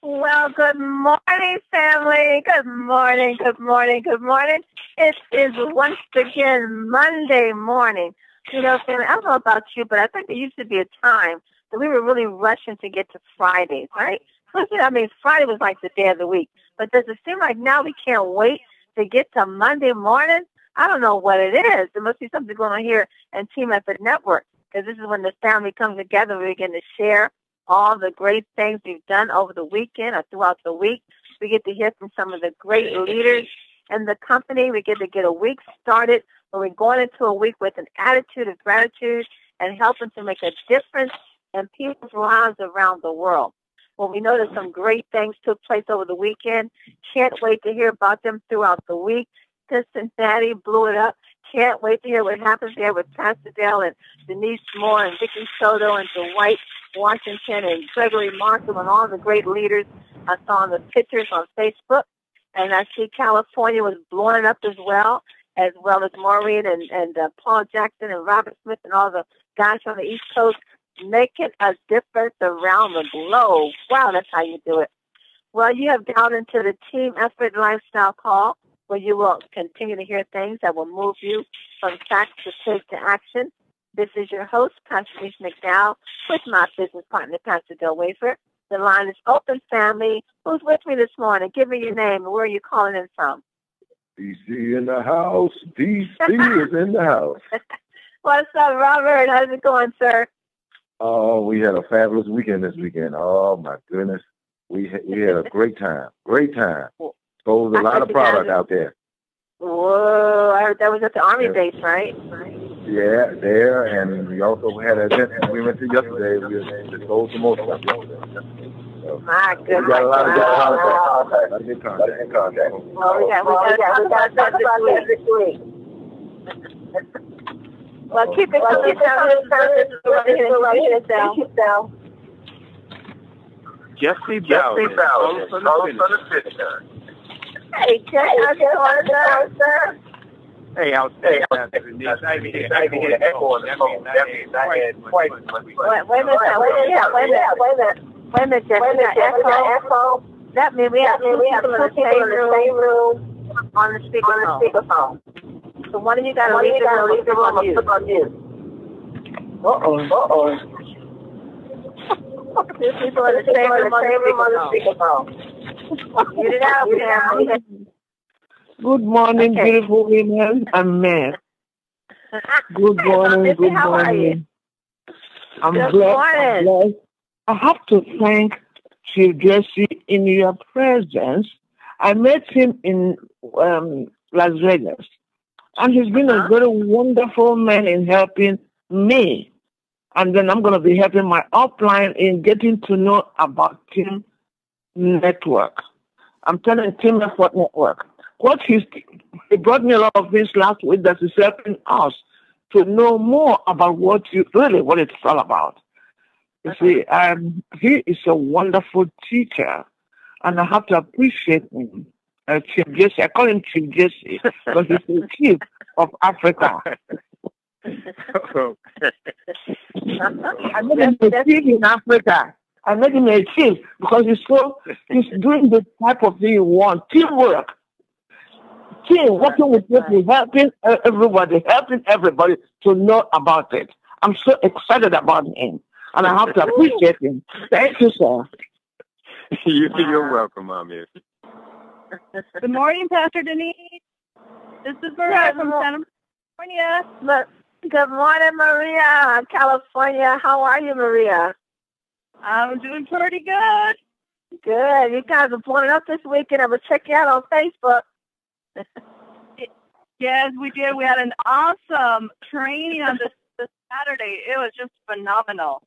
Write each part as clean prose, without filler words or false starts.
Well, good morning, family. Good morning, good morning, good morning. It is once again Monday morning. You know, family, I don't know about you, but I think there used to be a time that we were really rushing to get to Fridays, right? I mean, Friday was like the day of the week. But does it seem like now we can't wait to get to Monday morning? I don't know what it is. There must be something going on here in Team Effort Network, because this is when the family comes together. We begin to share all the great things we've done over the weekend or throughout the week. We get to hear from some of the great leaders in the company. We get to get a week started where we're going into a week with an attitude of gratitude and helping to make a difference in people's lives around the world. Well, we know that some great things took place over the weekend. Can't wait to hear about them throughout the week. Cincinnati blew it up. Can't wait to hear what happens there with Pastor Dale and Denise Moore and Vicky Soto and Dwight Washington and Gregory Marshall and all the great leaders. I saw the pictures on Facebook, and I see California was blowing it up as well as Maureen and Paul Jackson and Robert Smith and all the guys from the East Coast making a difference around the globe. Wow, that's how you do it. Well, you have dialed into the Team Effort Lifestyle Call, where you will continue to hear things that will move you from fact to faith to action. This is your host, Pastor Denise McDowell, with my business partner, Pastor Del Wafer. The line is open, family. Who's with me this morning? Give me your name and where are you calling in from? DC in the house. DC is in the house. What's up, Robert? How's it going, sir? Oh, we had a fabulous weekend this weekend. Oh, my goodness. We had a great time. Great time. Sold a lot of product out there. Whoa, I heard that was at the Army base, right? Yeah, there, and we also had an event we went to yesterday. We sold some more stuff yesterday. So, my goodness. We got a lot of contact. A lot of good contact. Well, we got that this week. Well, keep it down. Jesse Bowden, from the finish. Hey, Jay, how's it going, sir? Hey, I was saying that I didn't hear the echo on the phone. That means I had quite much. Wait a minute, Jesse. We got echo. That means we have two people in the same room on the speakerphone. So one of you got to leave the room on mute. Uh-oh. Two people in the same room on the speakerphone. Get it out, family. Good morning, beautiful women and men. Good morning, good morning. I'm blessed. I have to thank Chief Jesse in your presence. I met him in Las Vegas, and he's been a very wonderful man in helping me. And then I'm going to be helping my upline in getting to know about Team Network. I'm telling Team Effort Network. He brought me a lot of things last week that is helping us to know more about what it's all about. You see, he is a wonderful teacher, and I have to appreciate him. Chief Jesse, I call him Chief Jesse because he's the chief of Africa. I made him a chief in Africa. I made him a chief because he's doing the type of thing you want. Teamwork. Working with people, helping everybody to know about it. I'm so excited about him, and I have to appreciate him. Thank you, sir. You're welcome, Mommy. Good morning, Pastor Denise. This is Maria from San Ramon. Good morning, Maria, California. How are you, Maria? I'm doing pretty good. Good. You guys are blowing up this weekend. I was checking out on Facebook. Yes, we did. We had an awesome training on this Saturday. It was just phenomenal.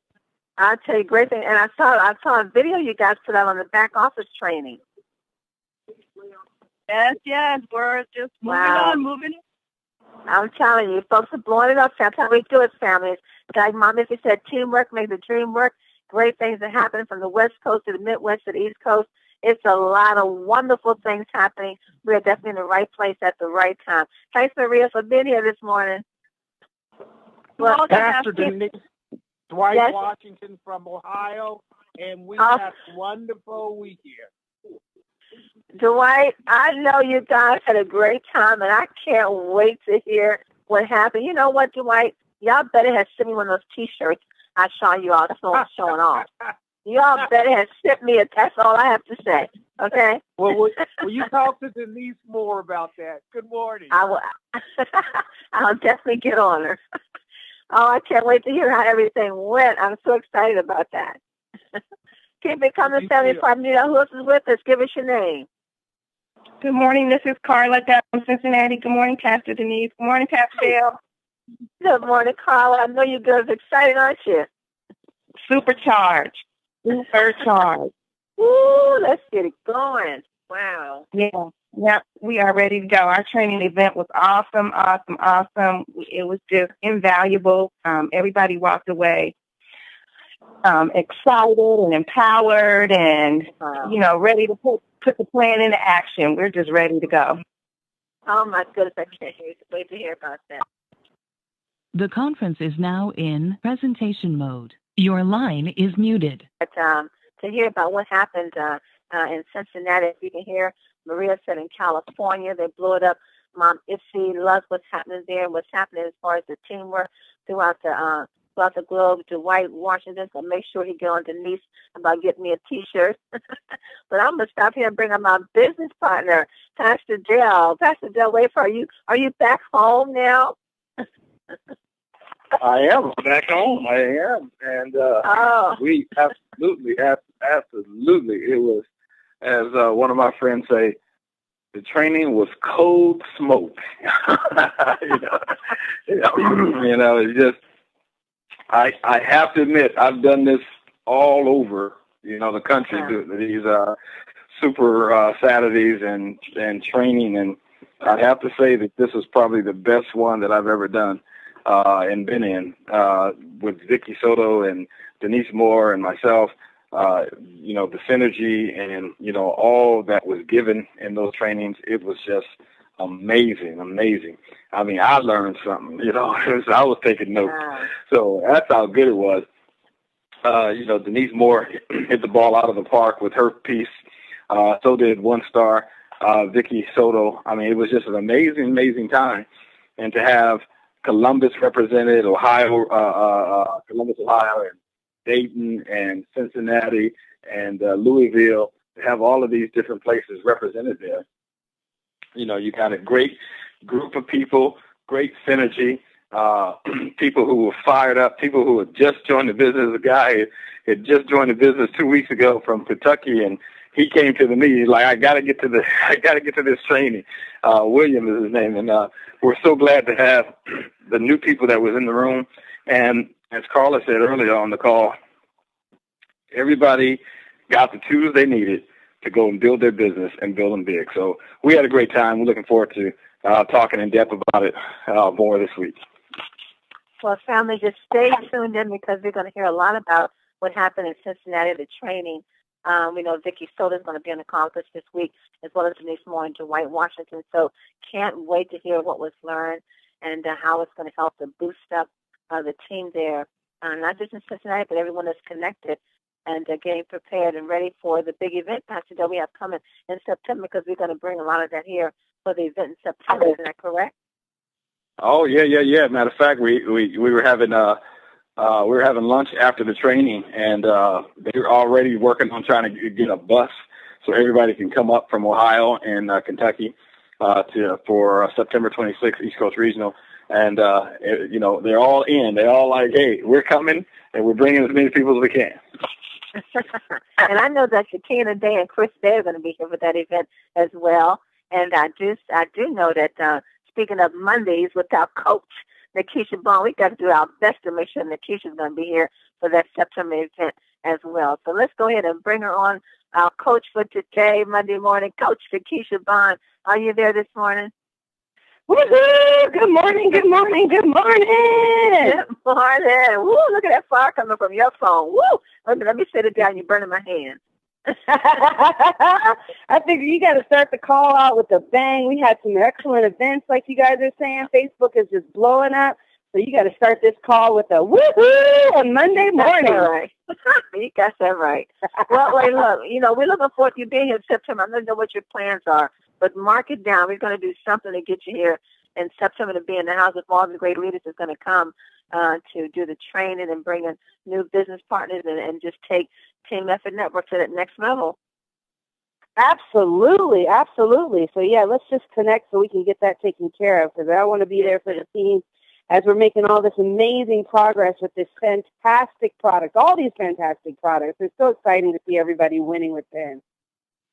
I'll tell you, great thing. And I saw a video you guys put out on the back office training. Yes. We're just moving on. I'm telling you, folks are blowing it up. That's how we do it, families. Like Mom Missy said, teamwork makes the dream work. Great things are happening from the West Coast to the Midwest to the East Coast. It's a lot of wonderful things happening. We are definitely in the right place at the right time. Thanks, Maria, for being here this morning. Well, Pastor Denise, Dwight Washington from Ohio, and we had a wonderful week here. Dwight, I know you guys had a great time, and I can't wait to hear what happened. You know what, Dwight? Y'all better have sent me one of those T-shirts I saw you all showing off. Y'all better have sent me it. That's all I have to say. Okay? Well, will you talk to Denise more about that? Good morning. I will. I'll definitely get on her. Oh, I can't wait to hear how everything went. I'm so excited about that. Keep it coming, family. Who else is with us? Give us your name. Good morning. This is Carla down from Cincinnati. Good morning, Pastor Denise. Good morning, Pastor Dale. Good morning, Carla. I know you girls are excited, aren't you? Supercharged. Supercharged. Woo, let's get it going. Wow. Yeah, we are ready to go. Our training event was awesome. It was just invaluable. Everybody walked away excited and empowered and, ready to put the plan into action. We're just ready to go. Oh, my goodness. I can't wait to hear about that. The conference is now in presentation mode. Your line is muted. But, to hear about what happened in Cincinnati, if you can hear, Maria said in California, they blew it up. Mom Ipsy loves what's happening there, what's happening as far as the teamwork throughout the globe. Dwight Washington, so make sure he get on Denise about getting me a T-shirt. But I'm going to stop here and bring up my business partner, Pastor Dale. Pastor Dale, are you back home now? I am back home. I am. And we absolutely. It was, as one of my friends say, the training was cold smoke. It's just, I have to admit, I've done this all over, the country, these super Saturdays and training. And I'd have to say that this is probably the best one that I've ever done and been in with Vicky Soto and Denise Moore and myself. The synergy and, all that was given in those trainings, it was just amazing. I mean, I learned something, I was taking notes. So that's how good it was. Denise Moore hit the ball out of the park with her piece. So did one star, Vicky Soto. I mean, it was just an amazing time. And to have Columbus represented, Columbus, Ohio, and Dayton and Cincinnati and Louisville, to have all of these different places represented there. You got a great group of people, great synergy, people who were fired up, people who had just joined the business. A guy had just joined the business 2 weeks ago from Kentucky, and he came to the meeting like, I got to get to this training. William is his name, and we're so glad to have the new people that was in the room. And as Carla said earlier on the call, everybody got the tools they needed to go and build their business and build them big. So we had a great time. We're looking forward to talking in depth about it more this week. Well, family, just stay tuned in because we're going to hear a lot about what happened in Cincinnati, the training. We know Vicky Soto is going to be on the conference this week, as well as Denise Moore and Dwight Washington. So can't wait to hear what was learned and how it's going to help to boost up the team there, not just in Cincinnati, but everyone that's connected and getting prepared and ready for the big event, Pastor Del, we have coming in September, because we're going to bring a lot of that here for the event in September. Isn't that correct? Oh, yeah. Matter of fact, we were having lunch after the training, and they were already working on trying to get a bus so everybody can come up from Ohio and Kentucky for September 26th, East Coast Regional. And, they're all in. They're all like, hey, we're coming, and we're bringing as many people as we can. And I know that Shakina Day and Chris Day are going to be here for that event as well. And I do know that speaking of Mondays with our coach, Nikisha Bond, we got to do our best to make sure Nikisha's going to be here for that September event as well. So let's go ahead and bring her on, our coach for today, Monday morning. Coach Nikisha Bond, are you there this morning? Woo-hoo! Good morning. Good morning. Woo, look at that fire coming from your phone. Woo! Let me sit it down. You're burning my hand. I figure you got to start the call out with a bang. We had some excellent events, like you guys are saying. Facebook is just blowing up. So you got to start this call with a woohoo on Monday morning. That's right. You got that right. Well, wait, look, we're looking forward to you being here in September. I don't know what your plans are, but mark it down. We're going to do something to get you here in September to be in the house with all the great leaders that's going to come to do the training and bring in new business partners and just take Team Effort Network to that next level. Absolutely, absolutely. So, yeah, let's just connect so we can get that taken care of, because I want to be there for the team as we're making all this amazing progress with this fantastic product, all these fantastic products. It's so exciting to see everybody winning with pens.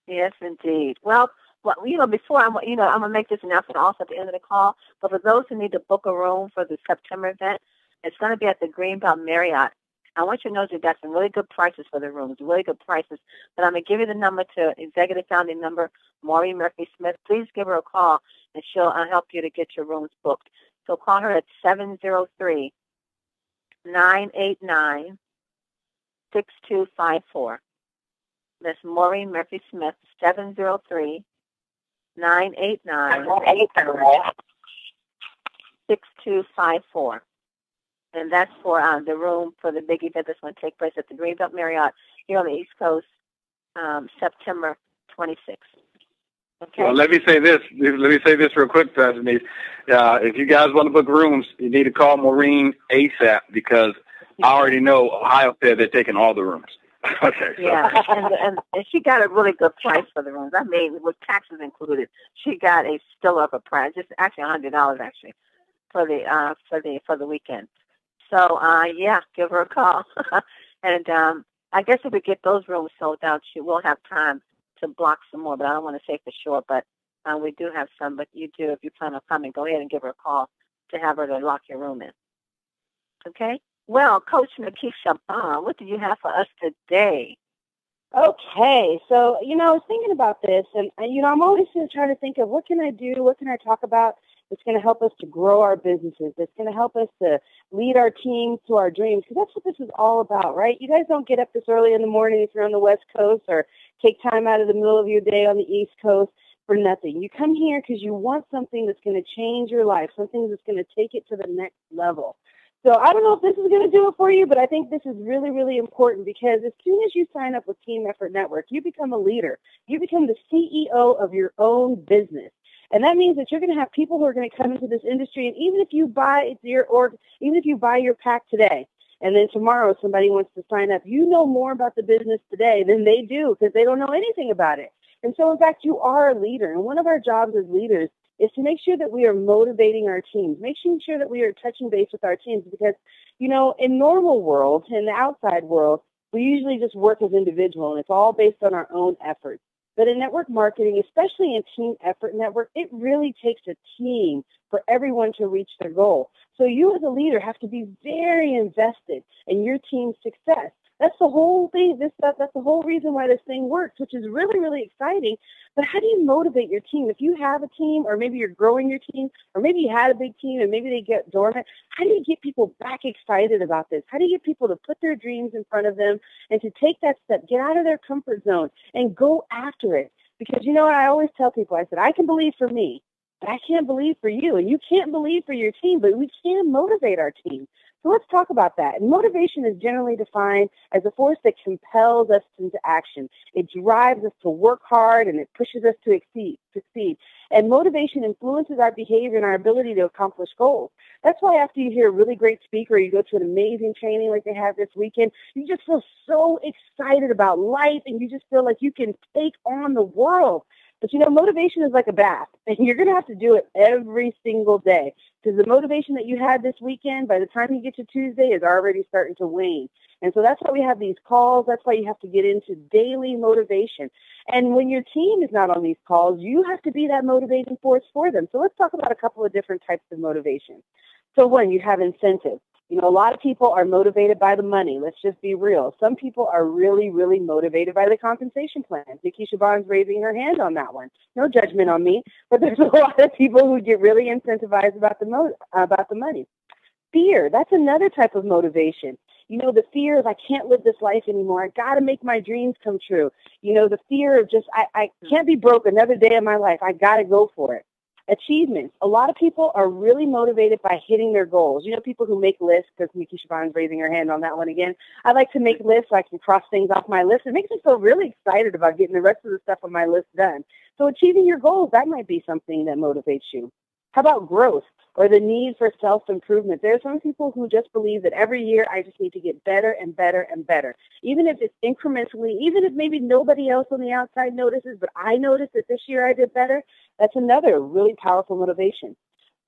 Yes, indeed. Well, before I'm going to make this announcement also at the end of the call, but for those who need to book a room for the September event, it's going to be at the Greenbelt Marriott. I want you to know they've got some really good prices for the rooms, really good prices. But I'm going to give you the number to Executive Founding Member Maureen Murphy-Smith. Please give her a call, and she'll help you to get your rooms booked. So call her at 703-989-6254. That's Maureen Murphy-Smith, 703-989-6254. And that's for the room for the big event that's going to take place at the Greenbelt Marriott here on the East Coast, September 26th. Okay. Well, let me say this real quick, Pastor Denise. If you guys want to book rooms, you need to call Maureen ASAP, because I already know Ohio said they're taking all the rooms. Okay. So. Yeah, and she got a really good price for the rooms. I mean, with taxes included, she got a still of a price, just actually $100 actually for the weekend. So yeah, give her a call, and I guess if we get those rooms sold out, she will have time to block some more, but I don't want to say for sure, but we do have some, but you do, if you plan on coming, go ahead and give her a call to have her to lock your room in. Okay? Well, Coach Nikisha, what do you have for us today? Okay, so, I was thinking about this, and, I'm always trying to think of what can I do, what can I talk about that's going to help us to grow our businesses, that's going to help us to lead our teams to our dreams, because that's what this is all about, right? You guys don't get up this early in the morning if you're on the West Coast, or take time out of the middle of your day on the East Coast for nothing. You come here because you want something that's going to change your life, something that's going to take it to the next level. So I don't know if this is going to do it for you, but I think this is really, really important, because as soon as you sign up with Team Effort Network, you become a leader. You become the CEO of your own business. And that means that you're going to have people who are going to come into this industry, and even if you buy your pack today, and then tomorrow somebody wants to sign up, you know more about the business today than they do, because they don't know anything about it. And so, in fact, you are a leader. And one of our jobs as leaders is to make sure that we are motivating our teams, making sure that we are touching base with our teams, because, in normal world, in the outside world, we usually just work as individuals, and it's all based on our own efforts. But in network marketing, especially in Team Effort Network, it really takes a team for everyone to reach their goal. So you as a leader have to be very invested in your team's success. That's the whole thing. That's the whole reason why this thing works, which is really, really exciting. But how do you motivate your team? If you have a team, or maybe you're growing your team, or maybe you had a big team and maybe they get dormant, how do you get people back excited about this? How do you get people to put their dreams in front of them and to take that step, get out of their comfort zone and go after it? Because what I always tell people, I said, I can believe for me, but I can't believe for you, and you can't believe for your team, but we can motivate our team. So let's talk about that. And motivation is generally defined as a force that compels us into action. It drives us to work hard, and it pushes us to succeed. And motivation influences our behavior and our ability to accomplish goals. That's why after you hear a really great speaker, or you go to an amazing training like they have this weekend, you just feel so excited about life, and you just feel like you can take on the world. But motivation is like a bath, and you're going to have to do it every single day, because the motivation that you had this weekend, by the time you get to Tuesday, is already starting to wane. And so that's why we have these calls. That's why you have to get into daily motivation. And when your team is not on these calls, you have to be that motivating force for them. So let's talk about a couple of different types of motivation. So one, you have incentive. A lot of people are motivated by the money. Let's just be real. Some people are really, really motivated by the compensation plan. Nikisha Bond's raising her hand on that one. No judgment on me, but there's a lot of people who get really incentivized about the money. Fear, that's another type of motivation. The fear of I can't live this life anymore. I got to make my dreams come true. The fear of just I can't be broke another day of my life. I got to go for it. Achievements. A lot of people are really motivated by hitting their goals. You know, people who make lists, because Nikisha Vaughn's raising her hand on that one again. I like to make lists so I can cross things off my list. It makes me feel really excited about getting the rest of the stuff on my list done. So achieving your goals, that might be something that motivates you. How about growth or the need for self-improvement? There are some people who just believe that every year I just need to get better and better and better. Even if it's incrementally, even if maybe nobody else on the outside notices, but I noticed that this year I did better, that's another really powerful motivation.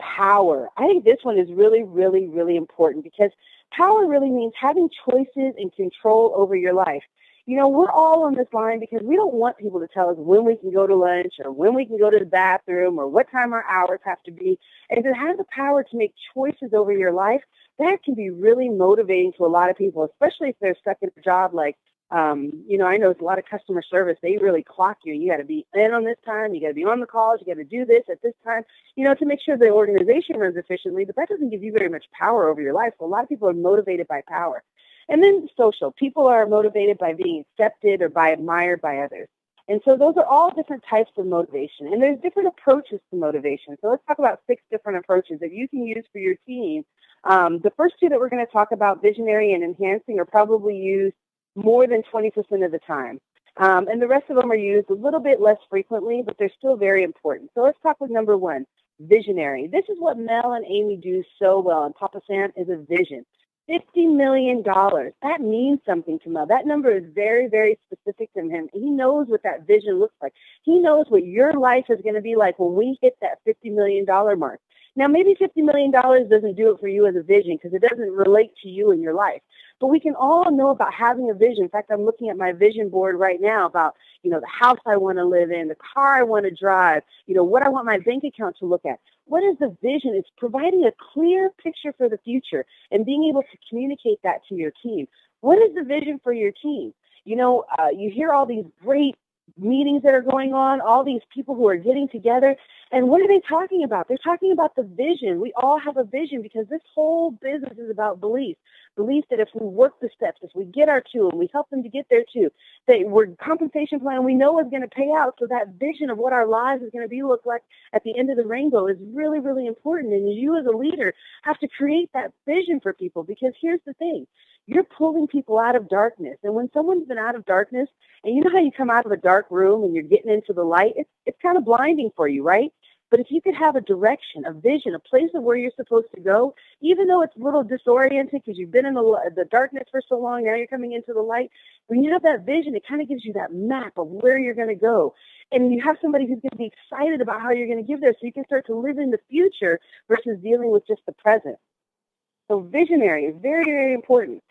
Power. I think this one is really, really, really important because power really means having choices and control over your life. You know, we're all on this line because we don't want people to tell us when we can go to lunch or when we can go to the bathroom or what time our hours have to be. And to have the power to make choices over your life, that can be really motivating to a lot of people, especially if they're stuck in a job like, you know, I know it's a lot of customer service. They really clock you. You got to be in on this time. You got to be on the calls. You got to do this at this time, you know, to make sure the organization runs efficiently. But that doesn't give you very much power over your life. So a lot of people are motivated by power. And then social. People are motivated by being accepted or by admired by others. And so those are all different types of motivation. And there's different approaches to motivation. So let's talk about 6 different approaches that you can use for your team. The first 2 that we're going to talk about, visionary and enhancing, are probably used more than 20% of the time. And the rest of them are used a little bit less frequently, but they're still very important. So let's talk with number 1, visionary. This is what Mel and Amy do so well. And Papa Sam is a vision. $50 million. That means something to Mel. That number is very, very specific to him. He knows what that vision looks like. He knows what your life is going to be like when we hit that $50 million mark. Now, maybe $50 million doesn't do it for you as a vision because it doesn't relate to you in your life. But we can all know about having a vision. In fact, I'm looking at my vision board right now about, you know, the house I want to live in, the car I want to drive, you know, what I want my bank account to look at. What is the vision? It's providing a clear picture for the future and being able to communicate that to your team. What is the vision for your team? You know, you hear all these great meetings that are going on, all these people who are getting together. And what are they talking about? They're talking about the vision. We all have a vision because this whole business is about belief. Belief that if we work the steps, if we get our two, and we help them to get there too, that we're compensation plan we know is going to pay out. So that vision of what our lives is going to be look like at the end of the rainbow is really, really important. And you as a leader have to create that vision for people because here's the thing. You're pulling people out of darkness. And when someone's been out of darkness, and you know how you come out of a dark room and you're getting into the light, it's kind of blinding for you, right? But if you could have a direction, a vision, a place of where you're supposed to go, even though it's a little disorienting because you've been in the darkness for so long, now you're coming into the light. When you have that vision, it kind of gives you that map of where you're going to go. And you have somebody who's going to be excited about how you're going to give there so you can start to live in the future versus dealing with just the present. So visionary is very, very important.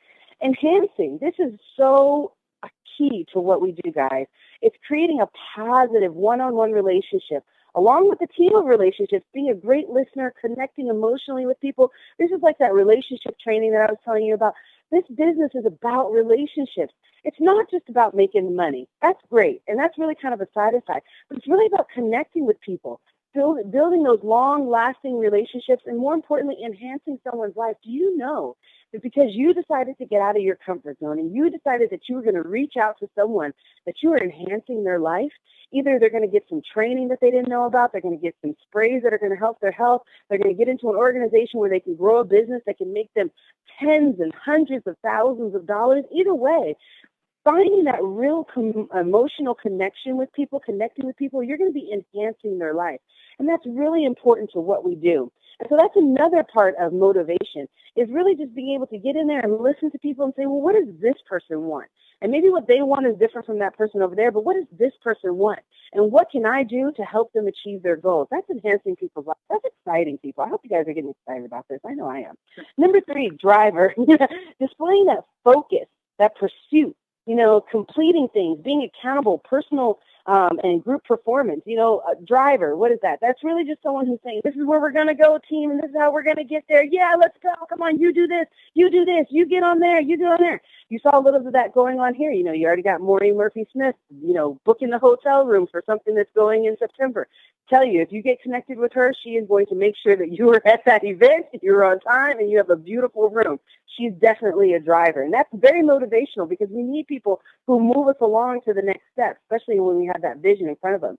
Enhancing, this is so a key to what we do, guys. It's creating a positive one-on-one relationship, along with the team of relationships, being a great listener, connecting emotionally with people. This is like that relationship training that I was telling you about. This business is about relationships. It's not just about making money. That's great, and that's really kind of a side effect. But it's really about connecting with people, building those long-lasting relationships, and more importantly, enhancing someone's life. Do you know that because you decided to get out of your comfort zone and you decided that you were going to reach out to someone, that you are enhancing their life? Either they're going to get some training that they didn't know about, they're going to get some sprays that are going to help their health, they're going to get into an organization where they can grow a business that can make them tens and hundreds of thousands of dollars. Either way, finding that real emotional connection with people, connecting with people, you're going to be enhancing their life. And that's really important to what we do. And so that's another part of motivation, is really just being able to get in there and listen to people and say, well, what does this person want? And maybe what they want is different from that person over there, but what does this person want? And what can I do to help them achieve their goals? That's enhancing people's lives. That's exciting, people. I hope you guys are getting excited about this. I know I am. Number 3, driver. Displaying that focus, that pursuit, completing things, being accountable, personal and group performance. A driver, what is that? That's really just someone who's saying, this is where we're going to go, team, and this is how we're going to get there. Yeah, let's go. Come on, you do this. You do this. You get on there. You get on there. You saw a little bit of that going on here. You already got Maureen Murphy-Smith, booking the hotel room for something that's going in September. Tell you, if you get connected with her, she is going to make sure that you are at that event, you're on time, and you have a beautiful room. She's definitely a driver. And that's very motivational because we need people who move us along to the next step, especially when we have that vision in front of them.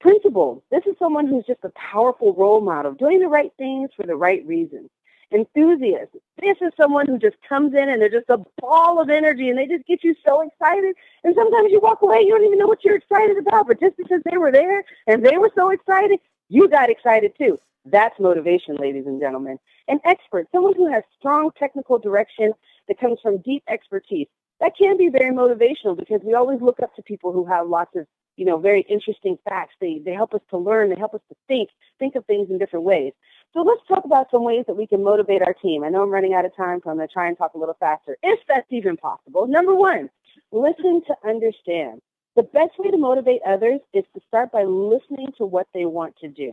Principled. This is someone who's just a powerful role model, doing the right things for the right reasons. Enthusiast. This is someone who just comes in and they're just a ball of energy and they just get you so excited. And sometimes you walk away, you don't even know what you're excited about. But just because they were there and they were so excited, you got excited too. That's motivation, ladies and gentlemen. An expert, someone who has strong technical direction that comes from deep expertise. That can be very motivational because we always look up to people who have lots of, very interesting facts. They help us to learn. They help us to think of things in different ways. So let's talk about some ways that we can motivate our team. I know I'm running out of time, so I'm going to try and talk a little faster, if that's even possible. Number one, listen to understand. The best way to motivate others is to start by listening to what they want to do.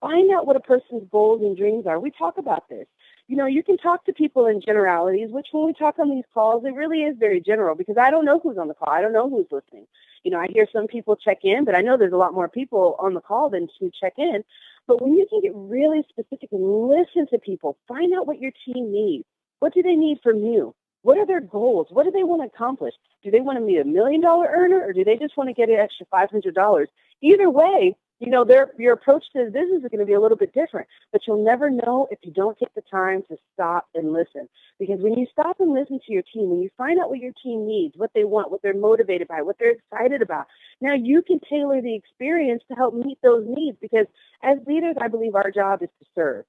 Find out what a person's goals and dreams are. We talk about this. You can talk to people in generalities, which when we talk on these calls, it really is very general because I don't know who's on the call. I don't know who's listening. I hear some people check in, but I know there's a lot more people on the call than who check in. But when you can get really specific and listen to people, find out what your team needs. What do they need from you? What are their goals? What do they want to accomplish? Do they want to be $1 million earner or do they just want to get an extra $500? Either way, your approach to the business is going to be a little bit different, but you'll never know if you don't take the time to stop and listen. Because when you stop and listen to your team, when you find out what your team needs, what they want, what they're motivated by, what they're excited about, now you can tailor the experience to help meet those needs. Because as leaders, I believe our job is to serve.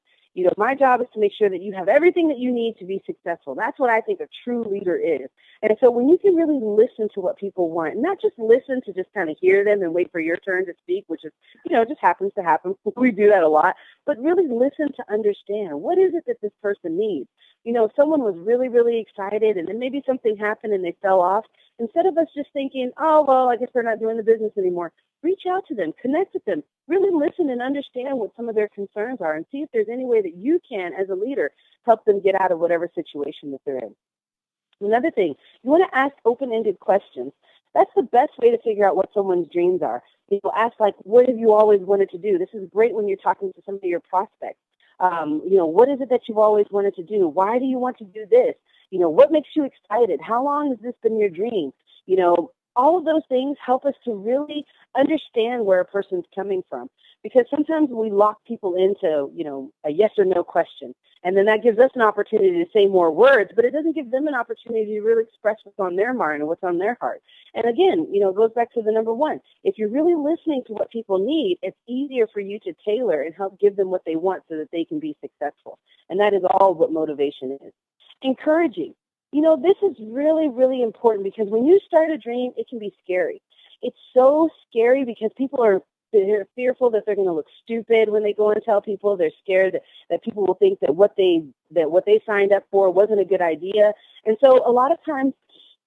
My job is to make sure that you have everything that you need to be successful. That's what I think a true leader is. And so when you can really listen to what people want, not just listen to just kind of hear them and wait for your turn to speak, which is, just happens to happen. We do that a lot. But really listen to understand, what is it that this person needs? Someone was really, really excited and then maybe something happened and they fell off. Instead of us just thinking, oh, well, I guess they're not doing the business anymore. Reach out to them, connect with them, really listen and understand what some of their concerns are and see if there's any way that you can, as a leader, help them get out of whatever situation that they're in. Another thing, you want to ask open-ended questions. That's the best way to figure out what someone's dreams are. Ask like, what have you always wanted to do? This is great when you're talking to some of your prospects. What is it that you've always wanted to do? Why do you want to do this? What makes you excited? How long has this been your dream? All of those things help us to really understand where a person's coming from. Because sometimes we lock people into, a yes or no question. And then that gives us an opportunity to say more words, but it doesn't give them an opportunity to really express what's on their mind and what's on their heart. And again, it goes back to the number one. If you're really listening to what people need, it's easier for you to tailor and help give them what they want so that they can be successful. And that is all what motivation is. Encouraging. This is really, really important because when you start a dream, it can be scary. It's so scary because they're fearful that they're going to look stupid when they go and tell people. They're scared that people will think that what they signed up for wasn't a good idea. And so a lot of times,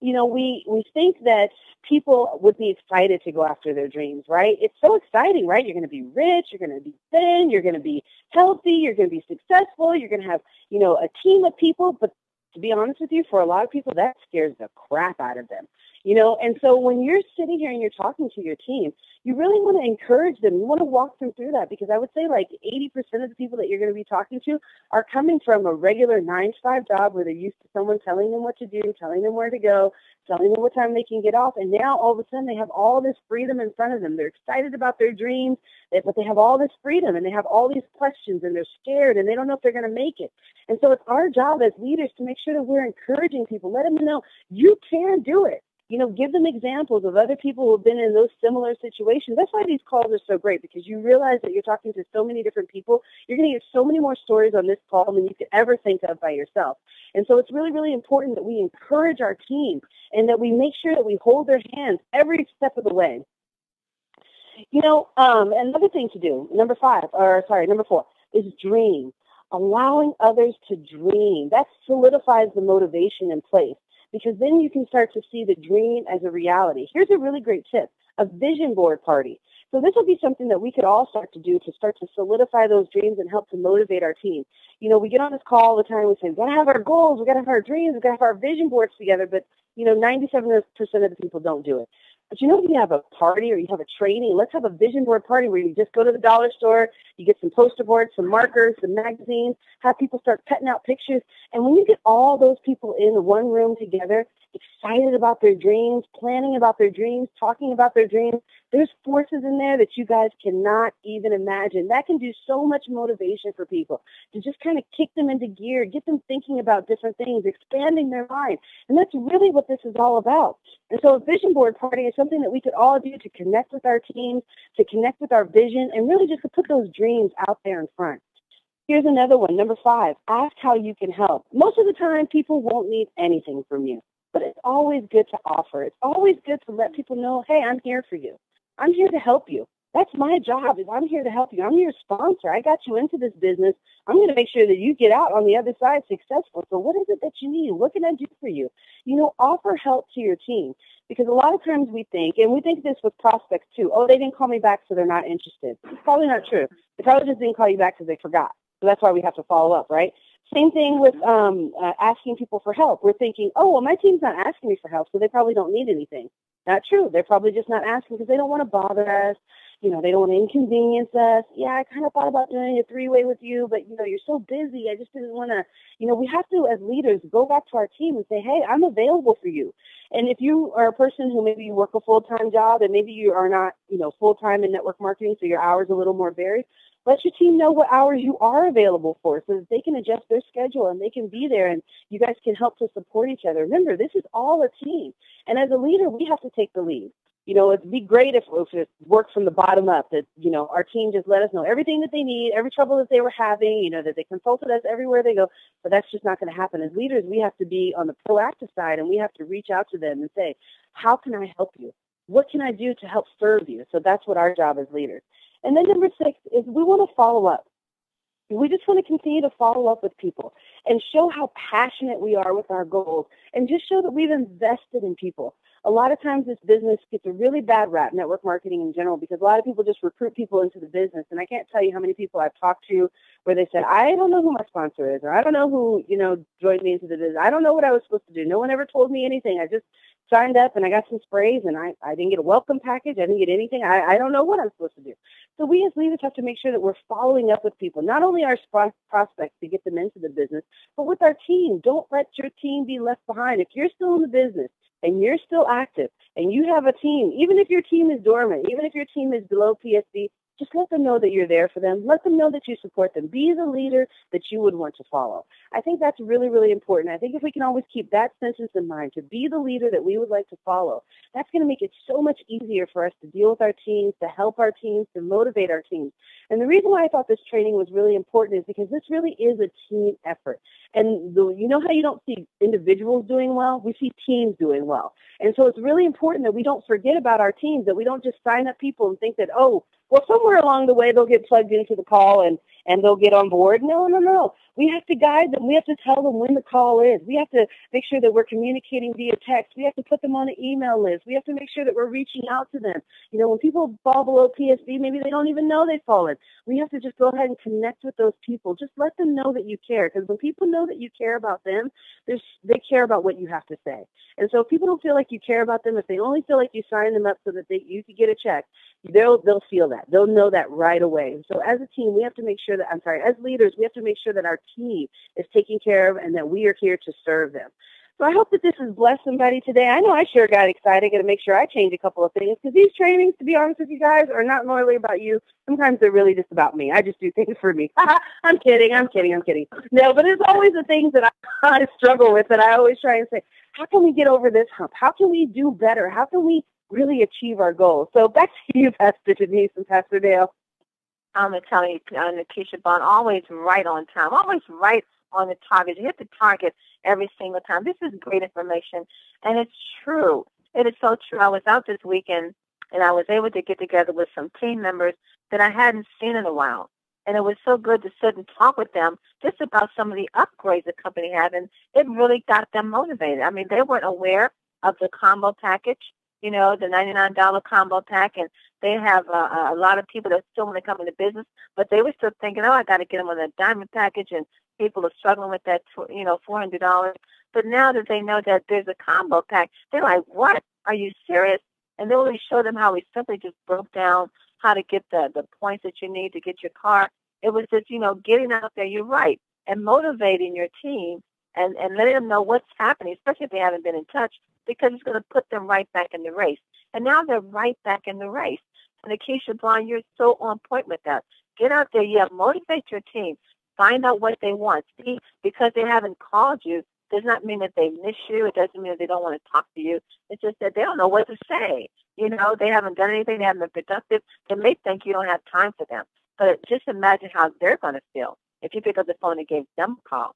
we think that people would be excited to go after their dreams, right? It's so exciting, right? You're going to be rich, you're going to be thin, you're going to be healthy, you're going to be successful, you're going to have, a team of people. But to be honest with you, for a lot of people, that scares the crap out of them. And so when you're sitting here and you're talking to your team, you really want to encourage them. You want to walk them through that because I would say like 80% of the people that you're going to be talking to are coming from a regular 9-to-5 job where they're used to someone telling them what to do, telling them where to go, telling them what time they can get off. And now all of a sudden they have all this freedom in front of them. They're excited about their dreams, but they have all this freedom and they have all these questions and they're scared and they don't know if they're going to make it. And so it's our job as leaders to make sure that we're encouraging people, let them know you can do it. Give them examples of other people who have been in those similar situations. That's why these calls are so great because you realize that you're talking to so many different people. You're going to get so many more stories on this call than you could ever think of by yourself. And so it's really, really important that we encourage our team and that we make sure that we hold their hands every step of the way. Another thing to do, number 4, is dream. Allowing others to dream. That solidifies the motivation in place. Because then you can start to see the dream as a reality. Here's a really great tip, a vision board party. So this will be something that we could all start to do to start to solidify those dreams and help to motivate our team. We get on this call all the time, we say, we've got to have our goals, we've got to have our dreams, we've got to have our vision boards together, but 97% of the people don't do it. But if you have a party or you have a training, let's have a vision board party where you just go to the dollar store, You get some poster boards, some markers, some magazines, have people start cutting out pictures. And when you get all those people in one room together, excited about their dreams, planning about their dreams, talking about their dreams, there's forces in there that you guys cannot even imagine. That can do so much motivation for people to just kind of kick them into gear, get them thinking about different things, expanding their mind. And that's really what this is all about. And so a vision board party is something that we could all do to connect with our teams, to connect with our vision, and really just to put those dreams out there in front. Here's another one, number 5, ask how you can help. Most of the time, people won't need anything from you, but it's always good to offer. It's always good to let people know, hey, I'm here for you. I'm here to help you. That's my job, is I'm here to help you. I'm your sponsor. I got you into this business. I'm going to make sure that you get out on the other side successful. So what is it that you need? What can I do for you? You know, offer help to your team, because a lot of times we think, and we think this with prospects too, oh, they didn't call me back, so they're not interested. It's probably not true. They probably just didn't call you back because they forgot. So that's why we have to follow up, right? Same thing with asking people for help. We're thinking, oh, well, my team's not asking me for help, so they probably don't need anything. Not true. They're probably just not asking because they don't want to bother us. You know, they don't want to inconvenience us. Yeah, I kind of thought about doing a 3-way with you, but, you know, you're so busy. I just didn't want to, you know, we have to, as leaders, go back to our team and say, hey, I'm available for you. And if you are a person who maybe you work a full-time job and maybe you are not, you know, full-time in network marketing, so your hours are a little more varied, let your team know what hours you are available for so that they can adjust their schedule and they can be there and you guys can help to support each other. Remember, this is all a team. And as a leader, we have to take the lead. You know, it'd be great if it worked from the bottom up, that, you know, our team just let us know everything that they need, every trouble that they were having, you know, that they consulted us everywhere they go. But that's just not going to happen. As leaders, we have to be on the proactive side and we have to reach out to them and say, how can I help you? What can I do to help serve you? So that's what our job as leaders. And then number 6 is we want to follow up. We just want to continue to follow up with people and show how passionate we are with our goals and just show that we've invested in people. A lot of times this business gets a really bad rap, network marketing in general, because a lot of people just recruit people into the business. And I can't tell you how many people I've talked to where they said, I don't know who my sponsor is, or I don't know who, you know, joined me into the business. I don't know what I was supposed to do. No one ever told me anything. I just signed up and I got some sprays and I didn't get a welcome package. I didn't get anything. I don't know what I'm supposed to do. So we as leaders have to make sure that we're following up with people, not only our prospects to get them into the business, but with our team. Don't let your team be left behind. If you're still in the business and you're still active and you have a team, even if your team is dormant, even if your team is below PSB, just let them know that you're there for them. Let them know that you support them. Be the leader that you would want to follow. I think that's really, really important. I think if we can always keep that sentence in mind, to be the leader that we would like to follow, that's going to make it so much easier for us to deal with our teams, to help our teams, to motivate our teams. And the reason why I thought this training was really important is because this really is a team effort. And you know how you don't see individuals doing well? We see teams doing well. And so it's really important that we don't forget about our teams, that we don't just sign up people and think that, oh, well, somewhere along the way they'll get plugged into the call and they'll get on board. No. We have to guide them. We have to tell them when the call is. We have to make sure that we're communicating via text. We have to put them on an email list. We have to make sure that we're reaching out to them. You know, when people fall below PSB, maybe they don't even know they've fallen. We have to just go ahead and connect with those people. Just let them know that you care, because when people know that you care about them, they care about what you have to say. And so if people don't feel like you care about them, if they only feel like you signed them up so that you could get a check, they'll feel that. They'll know that right away. So as a team, we have to make sure that, as leaders, we have to make sure that our team is taken care of and that we are here to serve them. So I hope that this has blessed somebody today. I know I sure got excited. Got to make sure I change a couple of things, because these trainings, to be honest with you guys, are not really about you. Sometimes they're really just about me. I just do things for me. I'm kidding. No, but there's always the things that I struggle with that I always try and say, how can we get over this hump? How can we do better? How can we really achieve our goals? So back to you, Pastor Denise and Pastor Dale. I'm going to tell you, Nikisha Bond, always right on time, always right on the target. You hit the target every single time. This is great information, and it's true. It is so true. I was out this weekend, and I was able to get together with some team members that I hadn't seen in a while. And it was so good to sit and talk with them just about some of the upgrades the company had, and it really got them motivated. I mean, they weren't aware of the combo package, you know, the $99 combo pack, and they have a lot of people that still want to come into business, but they were still thinking, oh, I got to get them on the diamond package, and people are struggling with that, you know, $400. But now that they know that there's a combo pack, they're like, what? Are you serious? And they really showed them how we simply just broke down how to get the points that you need to get your car. It was just, getting out there, you're right, and motivating your team and letting them know what's happening, especially if they haven't been in touch, because it's going to put them right back in the race. And now they're right back in the race. And Nikisha Blonde, you're so on point with that. Get out there, motivate your team. Find out what they want. See, because they haven't called you does not mean that they miss you. It doesn't mean that they don't want to talk to you. It's just that they don't know what to say. They haven't done anything. They haven't been productive. They may think you don't have time for them. But just imagine how they're going to feel if you pick up the phone and gave them a call.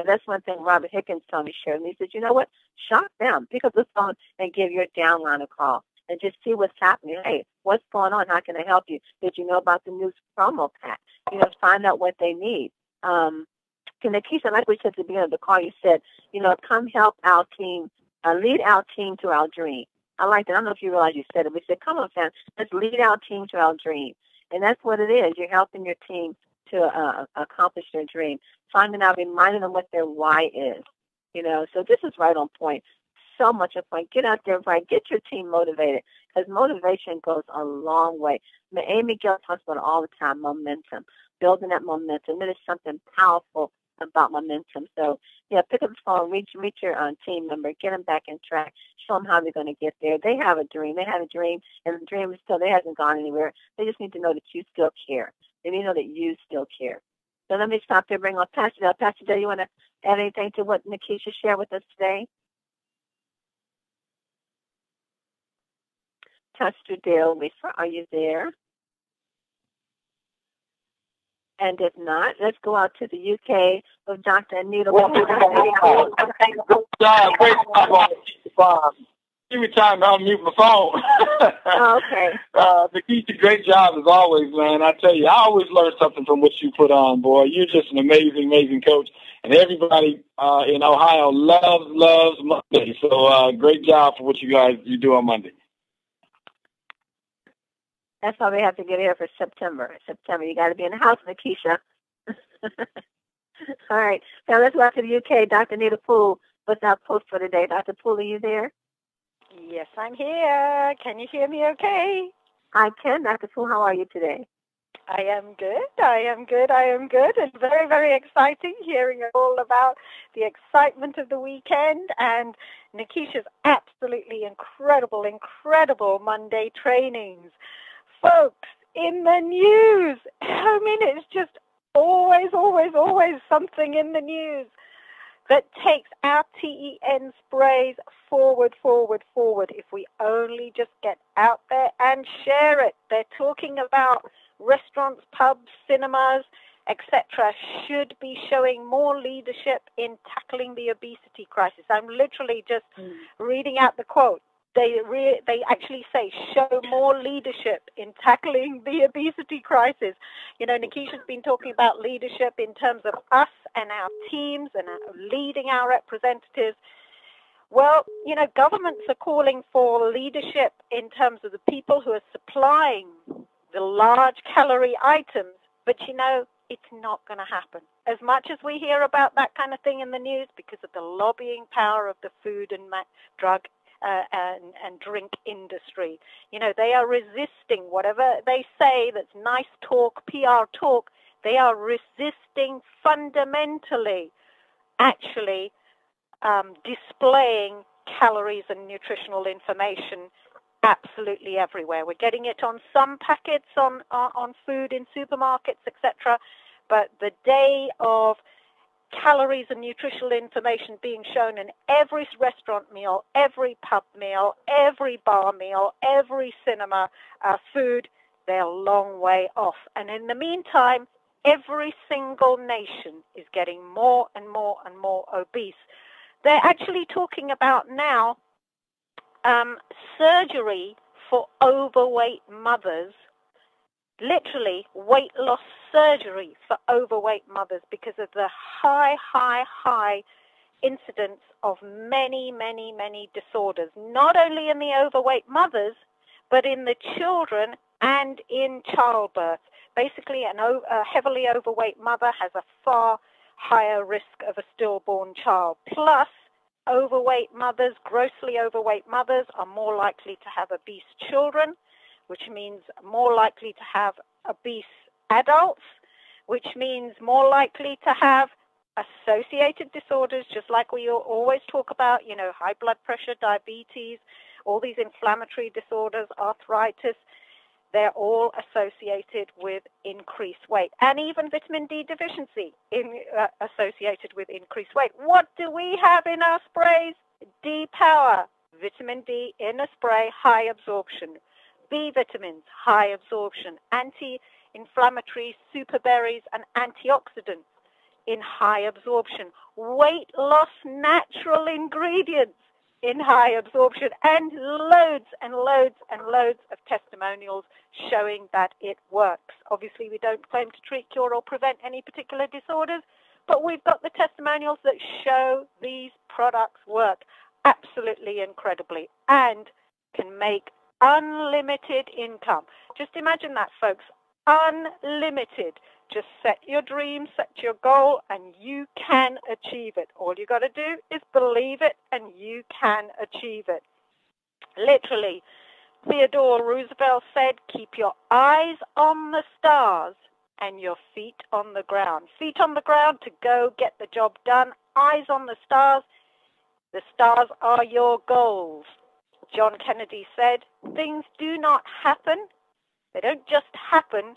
That's one thing Robert Hickens told me, shared with me. He said, you know what? Shock them. Pick up the phone and give your downline a call and just see what's happening. Hey, what's going on? How can I help you? Did you know about the new promo pack? Find out what they need. Nikisha, like we said at the beginning of the call, you said, come help our team, lead our team to our dream. I like that. I don't know if you realize you said it. We said, come on, fam, let's lead our team to our dream. And that's what it is. You're helping your team to accomplish their dream, finding out, reminding them what their why is. So this is right on point. So much on point. Get out there, right? Get your team motivated, because motivation goes a long way. Amy Gill talks about it all the time, momentum, building that momentum. It is something powerful about momentum. So, pick up the phone, reach your team member, get them back in track, show them how they're going to get there. They have a dream. They have a dream, and the dream is still, they hasn't gone anywhere. They just need to know that you still care. They need to know that you still care. So let me stop there, bring on Pastor Dale. Pastor Dale, you want to add anything to what Nikisha shared with us today? Pastor Dale Lisa, are you there? And if not, let's go out to the UK with Dr. Anita. Great job. Give me time to unmute my phone. Okay. Nikisha, great job as always, man. I tell you, I always learn something from what you put on, boy. You're just an amazing, amazing coach. And everybody in Ohio loves Monday. So great job for what you do on Monday. That's why we have to get here for September. You got to be in the house, Nikisha. All right. Now let's go out to the UK. Dr. Anita Poole, what's our post for today? Dr. Poole, are you there? Yes, I'm here. Can you hear me okay? I can. Dr. Poole, how are you today? I am good. And very, very exciting hearing all about the excitement of the weekend and Nikisha's absolutely incredible Monday trainings. Folks, in the news, I mean, it's just always something in the news that takes our TEN sprays forward. If we only just get out there and share it. They're talking about restaurants, pubs, cinemas, etc. should be showing more leadership in tackling the obesity crisis. I'm literally just reading out the quote. They actually say, show more leadership in tackling the obesity crisis. Nikisha's been talking about leadership in terms of us and our teams and leading our representatives. Well, governments are calling for leadership in terms of the people who are supplying the large calorie items. But, it's not going to happen. As much as we hear about that kind of thing in the news because of the lobbying power of the food and drug and drink industry. They are resisting whatever they say that's nice talk, PR talk. They are resisting fundamentally actually displaying calories and nutritional information absolutely everywhere. We're getting it on some packets on food in supermarkets, etc. But the day of calories and nutritional information being shown in every restaurant meal, every pub meal, every bar meal, every cinema food, they're a long way off. And in the meantime, every single nation is getting more and more obese. They're actually talking about now surgery for overweight mothers, literally weight loss surgery for overweight mothers because of the high incidence of many disorders, not only in the overweight mothers, but in the children and in childbirth. Basically, a heavily overweight mother has a far higher risk of a stillborn child. Plus, grossly overweight mothers are more likely to have obese children, which means more likely to have obese adults, which means more likely to have associated disorders, just like we always talk about, high blood pressure, diabetes, all these inflammatory disorders, arthritis. They're all associated with increased weight, and even vitamin D deficiency associated with increased weight. What do we have in our sprays? D Power, vitamin D in a spray, high absorption. B vitamins, high absorption. Anti-inflammatory super berries and antioxidants in high absorption. Weight loss natural ingredients in high absorption, and loads and loads and loads of testimonials showing that it works. Obviously, we don't claim to treat, cure, or prevent any particular disorders, but we've got the testimonials that show these products work absolutely incredibly and can make unlimited income. Just imagine that, folks. Unlimited. Just set your dream, set your goal, and you can achieve it. All you got to do is believe it, and you can achieve it. Literally, Theodore Roosevelt said, keep your eyes on the stars and your feet on the ground. Feet on the ground to go get the job done. Eyes on the stars. The stars are your goals. John Kennedy said, things do not happen. They don't just happen.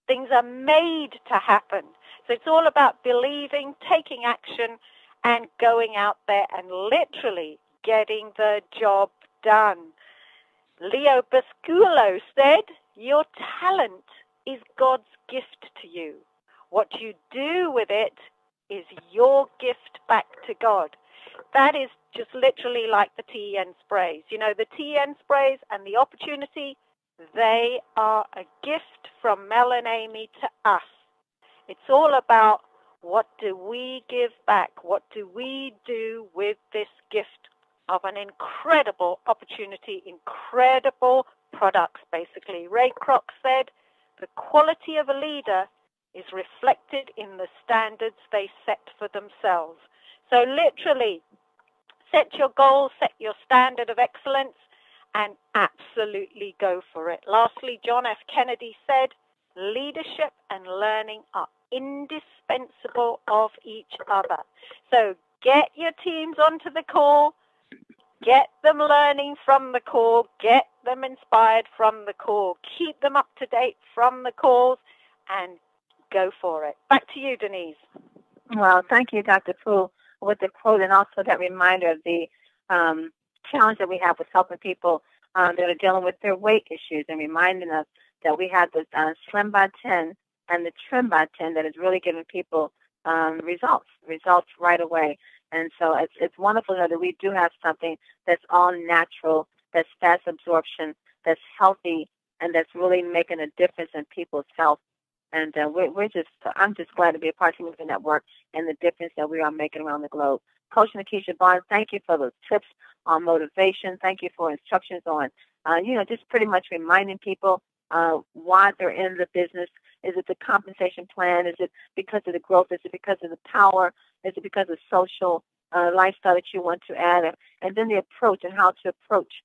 Things are made to happen. So it's all about believing, taking action, and going out there and literally getting the job done. Leo Basculo said, your talent is God's gift to you. What you do with it is your gift back to God. That is just literally like the TEN sprays. The TEN sprays and the opportunity, they are a gift from Mel and Amy to us. It's all about what do we give back? What do we do with this gift of an incredible opportunity, incredible products, basically. Ray Kroc said, the quality of a leader is reflected in the standards they set for themselves. So literally, set your goals, set your standard of excellence, and absolutely go for it. Lastly, John F. Kennedy said, leadership and learning are indispensable of each other. So get your teams onto the call, get them learning from the call, get them inspired from the call, keep them up to date from the calls, and go for it. Back to you, Denise. Well, thank you, Dr. Fu, with the quote and also that reminder of the challenge that we have with helping people that are dealing with their weight issues and reminding us that we have the Slim by 10 and the Trim by 10 that is really giving people results right away. And so it's wonderful to know that we do have something that's all natural, that's fast absorption, that's healthy, and that's really making a difference in people's health. And I'm just glad to be a part of the Movement Network and the difference that we are making around the globe. Coach Nikisha Barnes, thank you for those tips on motivation. Thank you for instructions on, just pretty much reminding people why they're in the business. Is it the compensation plan? Is it because of the growth? Is it because of the power? Is it because of social lifestyle that you want to add? And then the approach and how to approach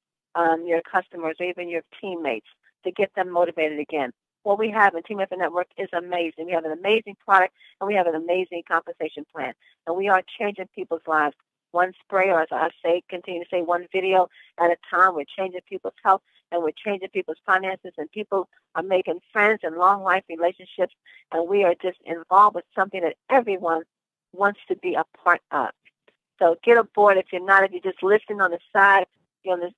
your customers or even your teammates to get them motivated again. What we have in Team Movement Network is amazing. We have an amazing product, and we have an amazing compensation plan. And we are changing people's lives one spray, or as I say, continue to say, one video at a time. We're changing people's health, and we're changing people's finances, and people are making friends and long-life relationships, and we are just involved with something that everyone wants to be a part of. So get aboard if you're not. If you're just listening on the side, on the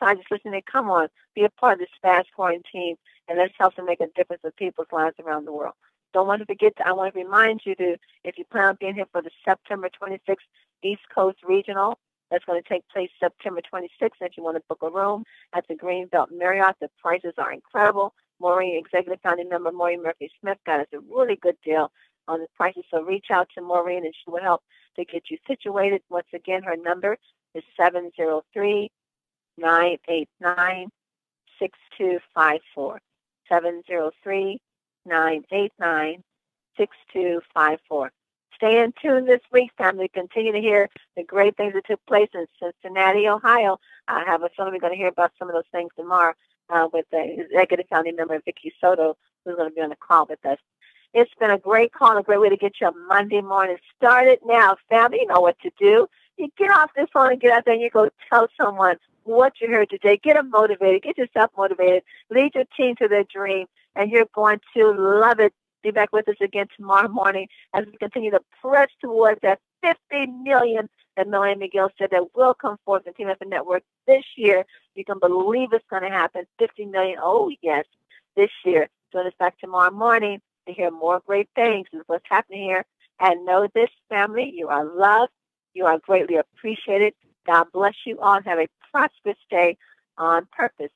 side, just listening. Come on, be a part of this fast-growing team, and let's help to make a difference in people's lives around the world. Don't want to forget. I want to remind you to, if you plan on being here for the September 26th East Coast Regional, that's going to take place September 26th. If you want to book a room at the Greenbelt Marriott, the prices are incredible. Maureen, Executive Founding Member Maureen Murphy-Smith, got us a really good deal on the prices. So reach out to Maureen, and she will help to get you situated. Once again, her number is 703-989-6254. 703-989-6254. Stay in tune this week, family. Continue to hear the great things that took place in Cincinnati, Ohio. I have a feeling we're going to hear about some of those things tomorrow. with the executive family member, Vicky Soto, who's going to be on the call with us. It's been a great call and a great way to get your Monday morning started. Now, family, you know what to do. You get off this phone and get out there and you go tell someone what you heard today. Get them motivated. Get yourself motivated. Lead your team to their dream, and you're going to love it. Be back with us again tomorrow morning as we continue to press towards that 50 million that Melanie McGill said that will come forth in Team Effort Network this year. You can believe it's going to happen. 50 million, oh yes, this year. Join us back tomorrow morning to hear more great things is what's happening here. And know this, family, you are loved. You are greatly appreciated. God bless you all and have a prosperous day on purpose.